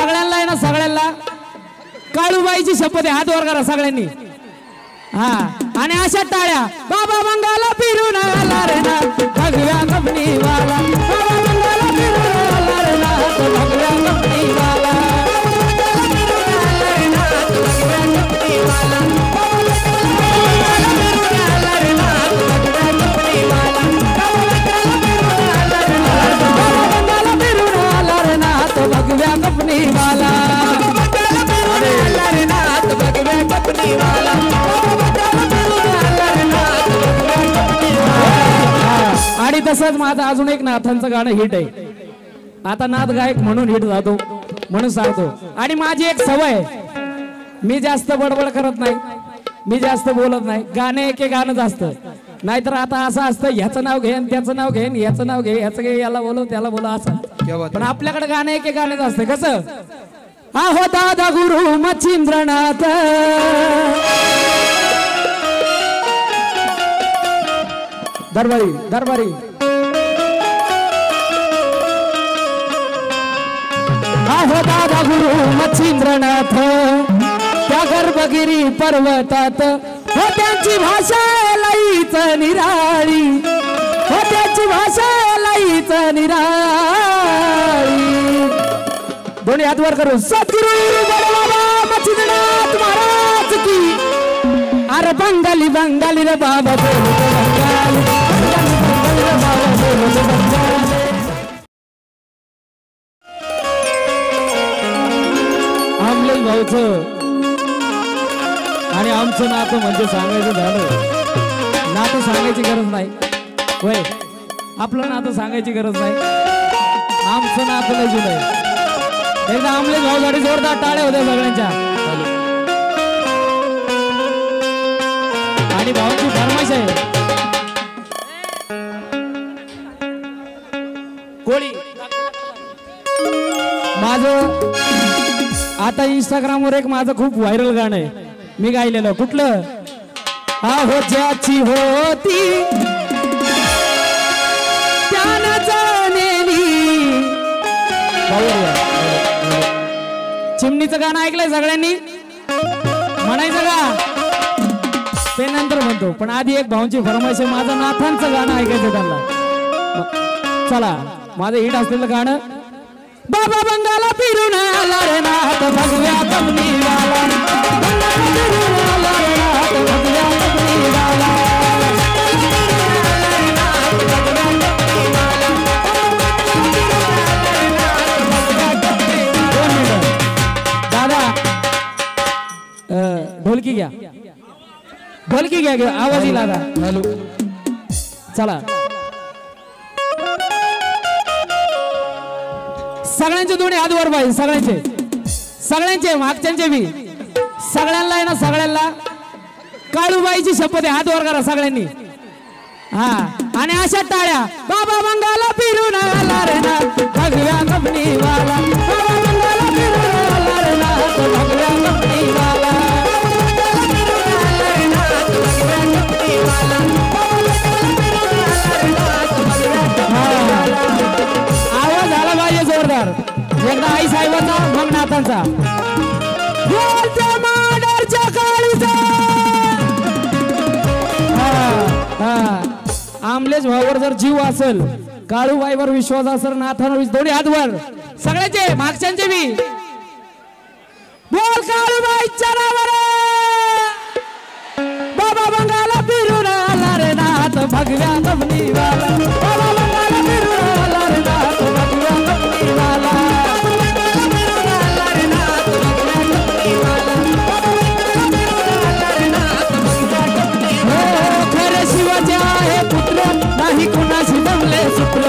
सगळ्यांना आहे ना सगळ्यांना काळूबाईची शपथ आहे हात वर करा सगळ्यांनी हा आणि अशा टाळ्या बाबा मंगाला फिरून आला रे ना भगव्या कंपनीवाला बाबा मंगाला फिरून आला रे ना भगव्या कंपनीवाला भगव्या कंपनीवाला आणि तसंच माझं अजून एक नाथांचं गाणं हिट आहे आता नाथ गायक म्हणून हिट जातो म्हणून सांगतो आणि माझी एक सवय मी जास्त बडबड करत नाही मी जास्त बोलत नाही गाणे एक गाणं जास्त नाहीतर आता असं असतं ह्याचं नाव घेन त्याचं नाव घेन ह्याचं नाव घे ह्याचं घे याला बोलव त्याला बोला असं पण आपल्याकडे गाणे एक गाणं असतं कसं आहो दादा गुरु मच्छिंद्रनाथ दरबारी दरबारी आहो दादा गुरु मच्छिंद्रनाथ त्या गर्भगिरी पर्वतात हो त्यांची भाषा लईच निराळी हो त्यांची भाषा लईच निराळी दोन्ही हात वर करू सद्गुरु बाबा मच्छिंद्रनाथ महाराज की अरे बंगाली बंगाली रे बाबा बंगाली आमले भाऊचं आणि आमचं नातं म्हणजे सांगायचं झालं नातं सांगायची गरज नाही होय आपलं नातं सांगायची गरज नाही आमचं नातं लय जुनं आहे एकदा आमले भाऊसाठी जोरदार टाळ्या होत्या सगळ्यांच्या आणि भाऊची फरमाईश आहे कोळी माझं आता इंस्टाग्रामवर एक माझं खूप व्हायरल गाणं आहे मी गायलेलं कुठलं आहो ज्याची होती त्यानं जाणेली चिमणीचं गाणं ऐकलंय सगळ्यांनी म्हणायचं का ते नंतर म्हणतो पण आधी एक भाऊंची फरमाईश आहे माझं नाथांचं गाणं ऐकायचं त्यांना चला माझं हिट असलेलं गाणं बाबा बंगाला फिरून आला रे नाथ भगव्या कंपनीवाला बंगाला फिरून आला रे नाथ भगव्या कंपनीवाला दादा ढोलकी घ्या ढोलकी घ्या आवाज येईल दादा हॅलो चला सगळ्यांचे दोन्ही हात वर पाहिजे सगळ्यांचे मागच्यांचे बी सगळ्यांना आहे ना सगळ्यांना काळूबाईची शपथ आहे हात वर करा सगळ्यांनी हा आणि अशा टाळ्या बाबा मंगाला फिरून आला रे ना भगव्या कंपनीवाला बाबा मंगाला फिरून आला रे ना भगव्या कंपनीवाला आवाज झाला पाहिजे जोरदार एकदा आई साहेबांचा मग नाथांचा आमलेच भाऊवर जर जीव असेल काळूबाईवर विश्वास असेल नाथांवर दोन्ही हात वर सगळ्याचे मागच्यांचे बी बोल काळूबाईच्या नावावर बाबा बंगाला फिरून आला रे नाथ भगव्या कंपनीवाला बाबा बंगाला फिरून आला रे नाथ भगव्या कंपनीवाला खरे शिवाचे आहे पुत्र नाही कुणाशी जमले सूत्र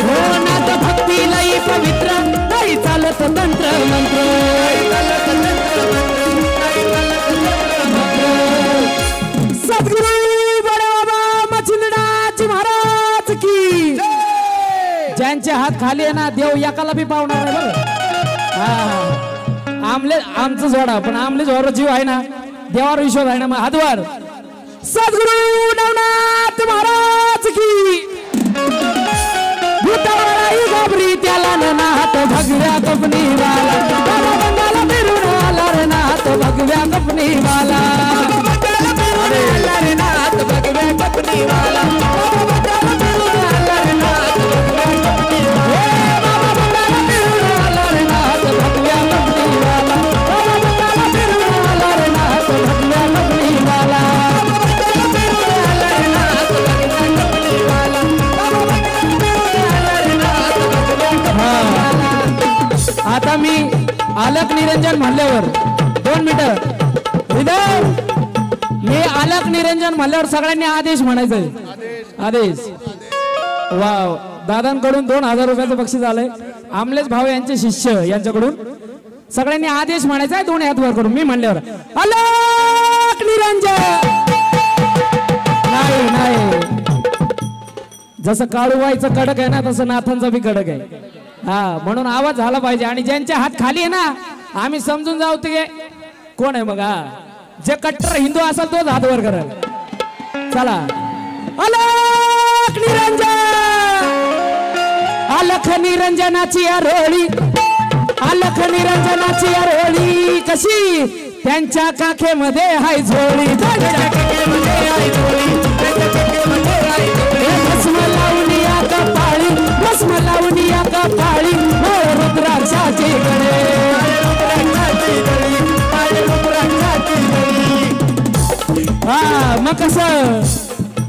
हो नाथ भक्ती लई पवित्र नाही चालत तंत्र मंत्र सद्गुरु बडे बाबा मच्छिंद्रनाथ महाराज की ज्यांचे हात खाली आहे ना देव एकाला बी पावणार आहे बरं आमले आमचं जोडा पण आमले जोर जीव आहे ना देवावर विश्वास आहे ना मग हातवर सद्गुरु नवनाथ महाराज की भूतावराई कपनी वाला बाबा बंगाला फिरून आला रे नाथ भगव्या कपनी वाला रे नाथ भगव्या कपनी वाला बाबा बंगाला फिरून आला रे नाथ भगव्या कपनी वाला बाबा बंगाला फिरून आला रे नाथ भगव्या कपनी वाला बाबा बंगाला फिरून आला रे नाथ भगव्या कपनी वाला आता मी आलक निरंजन म्हणल्यावर 2 मिनिटं हृदय मी आलक निरंजन म्हणल्यावर सगळ्यांनी आदेश म्हणायचंय आदेश वाव दादांकडून 2000 रुपयाचं बक्षीस आलंय आमलेश भाऊ यांचे शिष्य यांच्याकडून सगळ्यांनी आदेश म्हणायचा आहे 2 हात वर करून मी म्हणल्यावर आलक निरंजन नाही नाही जसं काळूबाईचं कडक आहे ना तसं नाथांचा बी कडक आहे हा म्हणून आवाज झाला पाहिजे आणि ज्यांचे हात खाली आहे ना आम्ही समजून जाऊ ते कोण आहे मग हा जे कट्टर हिंदू असेल तोच हात वर करेल चला अलख निरंजन अलख निरंजनाची आरोळी अलख निरंजनाची आरोळी कशी त्यांच्या काखेमध्ये हाय झोळी भस्म लावून या कपाळी भस्म लावून या कपाळी रुद्राक्षाची गळे हा मग कसं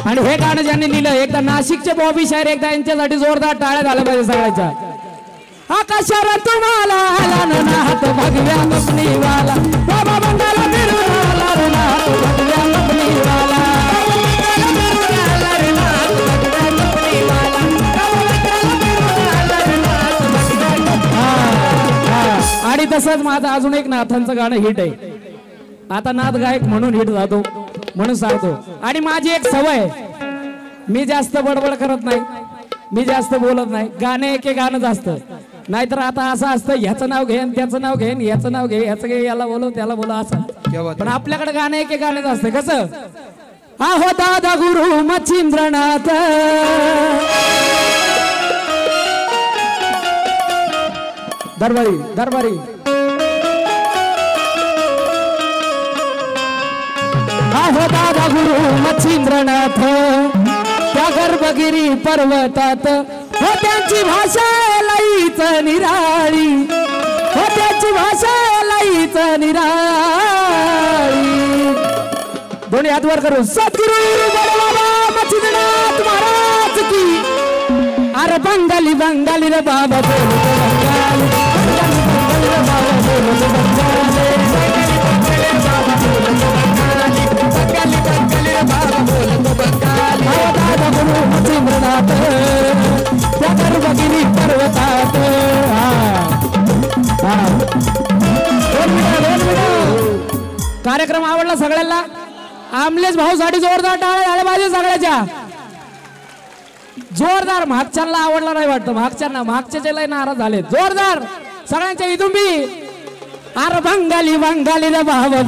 आणि हे गाणं ज्यांनी लिहिलं एकदा नाशिकचे बॉबी शायर एकदा यांच्यासाठी जोरदार टाळ्या झाल्या पाहिजे सगळ्याच्या आकाशावर तुम्हाला आला ना हात भगव्या कपनी वाला बाबा बंगाला फिरून आला रे नाथ भगव्या कपनी वाला आणि तसंच माझं अजून एक नाथांचं गाणं हिट आहे आता नाथ गायक म्हणून हिट जातो म्हणून सांगतो आणि माझी एक सवय मी जास्त बडबड करत नाही मी जास्त बोलत नाही गाणे एक गाणं असतं नाहीतर आता असं असतं ह्याचं नाव घेन त्याचं नाव घेन याचं नाव घे ह्याचं घे याला बोलव त्याला बोला असं पण आपल्याकडे गाणे एक गाणंच असतं कसं आहो दादा गुरु मच्छिंद्रनाथ दरबारी दरबारी आहो दादा गुरु मच्छिंद्रनाथ त्या गर्भगिरी पर्वतात हो त्यांची भाषा लईच निराळी हो त्यांची भाषा लईच निराळी दोन्ही हात वर करू सद्गुरु बाबा मच्छिंद्रनाथ महाराज की अरे बंगाली बंगाली रे बाबा बोलो बंगाली बंगाली रे बाबा बोलो बंगाली बंगाली बंगाली रे बाबा बोलो बंगाली हो दादा गुरु मच्छिंद्रनाथ त्या गर्भगिरी पर्वतात कार्यक्रम आवडला सगळ्यांना आमलेश भाऊ साठी जोरदार टाळ्या झाल्या पाहिजे सगळ्याच्या जोरदार मागच्यांना आवडला नाही वाटतं मागच्यांना मागचे लय नाराज झाले जोरदार सगळ्यांच्या इथून बी अरे बंगाली बंगाली रे बाबा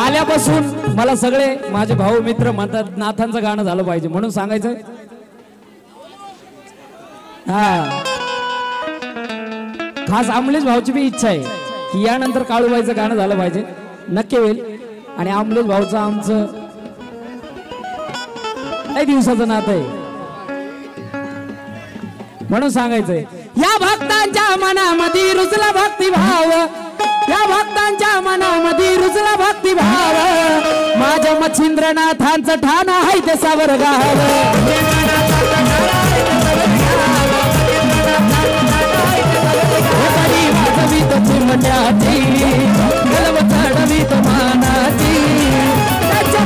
आल्यापासून मला सगळे माझे भाऊ मित्र म्हणतात नाथांचं गाणं झालं पाहिजे म्हणून सांगायचं हा खास आमलेश भाऊची बी इच्छा आहे की यानंतर काळूबाईचं गाणं झालं पाहिजे नक्की होईल आणि आमलेश भाऊचं आमचं काही दिवसाचं नातं आहे म्हणून सांगायचंय या भक्तांच्या मनामध्ये रुजला भक्तिभाव या भक्तांच्या मनामध्ये रुजला भक्तिभाव माझ्या मच्छिंद्रनाथांचं ठाण आहे ते सावरगाव वाजवीत चिमट्याची गलव चढवीत मानाची त्याच्या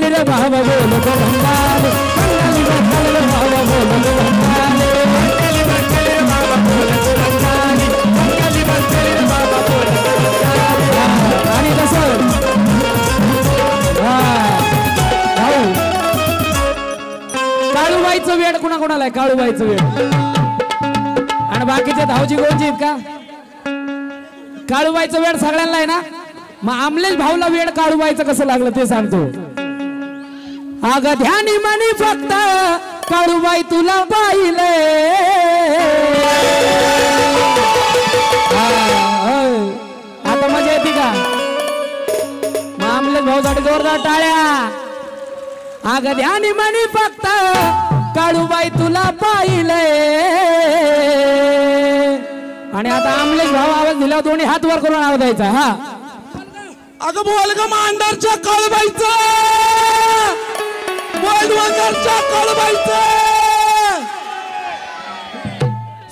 बंगाली रे बाबा बोलतो बंगाली बंगाली बंगाली रे बाबा बोलतो बंगाली बंगाली बंगाली रे बाबा बोलतो बंगाली बंगाली बंगाली रे बाबा बोलतो बंगाली आणि कसं भाऊ काळूबाईचं वेड कुणाला आहे काळूबाईचं वेड आणि बाकीचे धावजी गोंजी आहेत का काळूबाईचं वेड सगळ्यांना आहे ना मग आमलेच भाऊला वेड काळूबाईचं कसं लागलं ते सांगतो अग ध्यानी मनी फक्त काळूबाई तुला पाहिले आता मजा येते का मग आमलेच भाऊसाठी जोरदार टाळ्या अग ध्यानी मनी फक्त काळूबाई तुला पाहिले आणि आता आमलेच भाऊ आवाज दिला दोन्ही हात वर करून आवाज द्यायचा हा अगं बोल ग मांडरच्या काळूबाईचं बोल वंगरच्या काळूबाईचं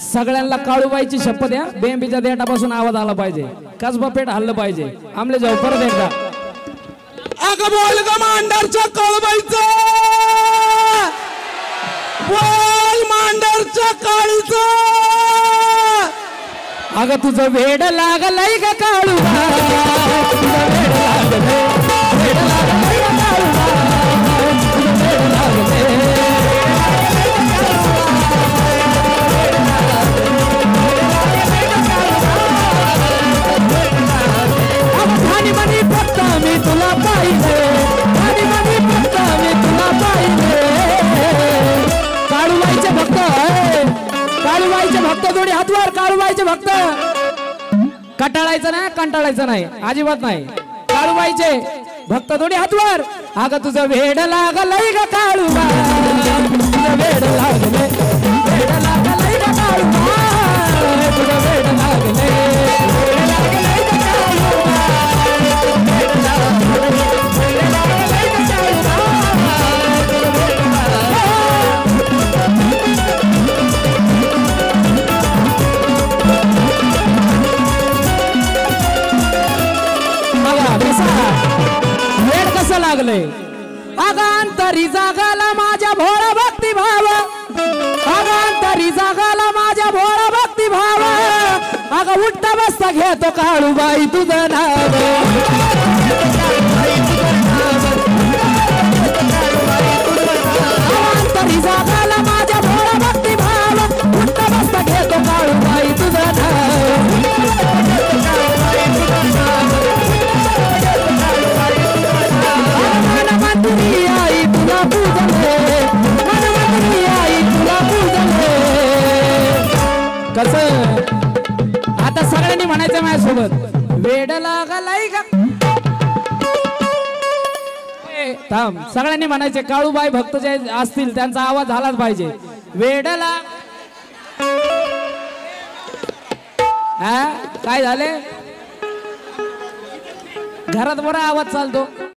सगळ्यांना काळूबाईची शपथ या बेंबीच्या देठापासून आवाज आला पाहिजे कसबा पेट हल्लं पाहिजे आमले जाऊ परत एकदा अगं बोल ग मांडरच्या काळूबाईचं बोल मांडरच्या काळीचं अगं तुझं वेड लागलंय का काळूबा तुझं वेड लागलंय वेड लागलंय का काळूबा तुझं वेड लागलंय ठाणी मनी फक्त मी तुला पाहिले ठाणी मनी फक्त मी तुला पाहिले काळूबाईचे भक्त काळूबाईचे भक्त जोडी हातवर काळूबाईचे भक्त कटाळायचं नाही कंटाळायचं नाही अजिबात नाही काळूबाईचे भक्त जोडी हातवर अगं तुझं वेड लागलंय का काळूबा तुझं वेड लागलंय वेड लागलंय का काळूबा तुझं वेड लागलंय वेड लागलंय का काळूबा वेड लागलंय वेड लागलंय का काळूबा तुझं वेड वेड कसं लागलंय अगांतरी जागाला माझ्या भोळा भक्ती भाव अगांतरी जागाला माझ्या भोळा भक्ती भाव अगं उठता बसता घेतो काळूबाई तुझं नाव अगांतरी जागाला माझ्या भोळा भक्ती भाव उठता बसता घेतो काळूबाई तुझं नाव आई तुला पूजले आई तुला पूजले कसं आता सगळ्यांनी म्हणायचं माझ्यासोबत वेड लागलाय का थांब सगळ्यांनी म्हणायचे काळूबाई भक्त जे असतील त्यांचा आवाज झालाच पाहिजे वेडला हा काय झाले घरात बरा आवाज चालतो